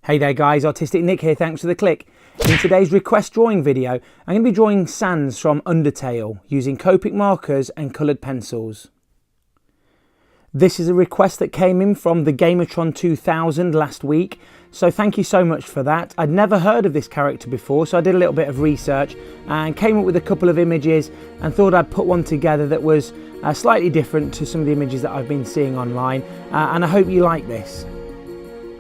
Hey there guys, Artistic Nick here, thanks for the click. In today's request drawing video, I'm going to be drawing sands from Undertale using Copic markers and coloured pencils. This is a request that came in from the Gamertron 2000 last week, so thank you so much for that. I'd never heard of this character before, so I did a little bit of research and came up with a couple of images and thought I'd put one together that was slightly different to some of the images that I've been seeing online, and I hope you like this.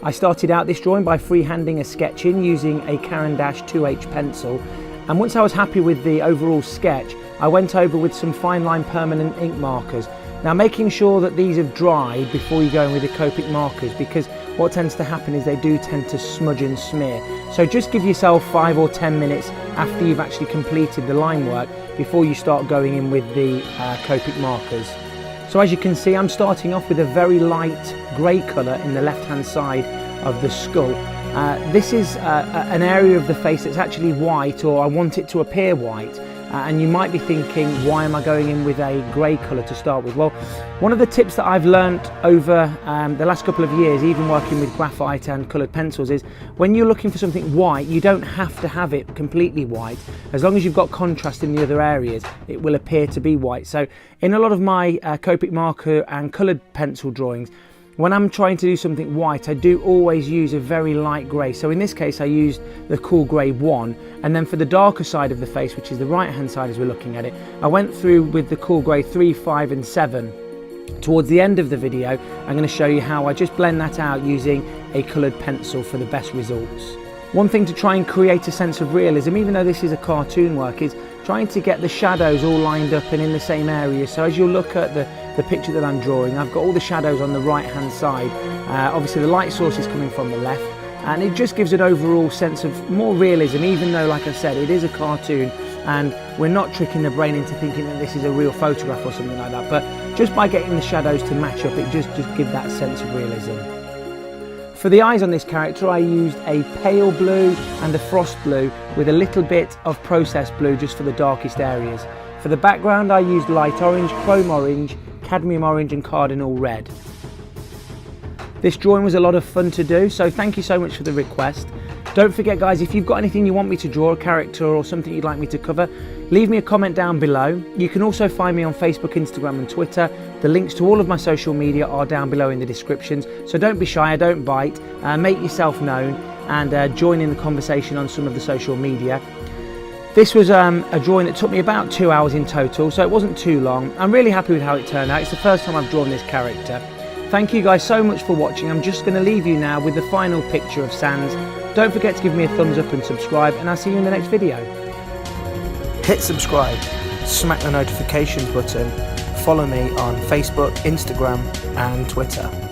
I started out this drawing by freehanding a sketch in using a Caran D'ache 2H pencil, and once I was happy with the overall sketch, I went over with some fine line permanent ink markers. Now, making sure that these have dried before you go in with the Copic markers, because what tends to happen is they do tend to smudge and smear. So just give yourself 5 or 10 minutes after you've actually completed the line work before you start going in with the Copic markers. So as you can see, I'm starting off with a very light grey colour in the left hand side of the skull. This is an area of the face that's actually white, or I want it to appear white. And you might be thinking, why am I going in with a grey colour to start with? Well, one of the tips that I've learnt over the last couple of years, even working with graphite and coloured pencils, is when you're looking for something white, you don't have to have it completely white. As long as you've got contrast in the other areas, it will appear to be white. So in a lot of my Copic marker and coloured pencil drawings, when I'm trying to do something white, I do always use a very light grey. So in this case, I used the cool grey 1, and then for the darker side of the face, which is the right hand side as we're looking at it, I went through with the cool grey 3, 5 and 7. Towards the end of the video, I'm going to show you how I just blend that out using a coloured pencil for the best results. One thing to try and create a sense of realism, even though this is a cartoon work, is trying to get the shadows all lined up and in the same area. So as you look at the picture that I'm drawing, I've got all the shadows on the right hand side. Obviously the light source is coming from the left, and it just gives an overall sense of more realism, even though, like I said, it is a cartoon and we're not tricking the brain into thinking that this is a real photograph or something like that. But just by getting the shadows to match up, it just gives that sense of realism. For the eyes on this character, I used a pale blue and a frost blue with a little bit of processed blue just for the darkest areas. For the background, I used light orange, chrome orange, cadmium orange and cardinal red. This drawing was a lot of fun to do, so thank you so much for the request. Don't forget guys, if you've got anything you want me to draw, a character or something you'd like me to cover, leave me a comment down below. You can also find me on Facebook, Instagram and Twitter. The links to all of my social media are down below in the descriptions, so don't be shy, don't bite, make yourself known and join in the conversation on some of the social media. This was a drawing that took me about 2 hours in total, so it wasn't too long. I'm really happy with how it turned out. It's the first time I've drawn this character. Thank you guys so much for watching. I'm just going to leave you now with the final picture of sands. Don't forget to give me a thumbs up and subscribe, and I'll see you in the next video. Hit subscribe, smack the notifications button, follow me on Facebook, Instagram and Twitter.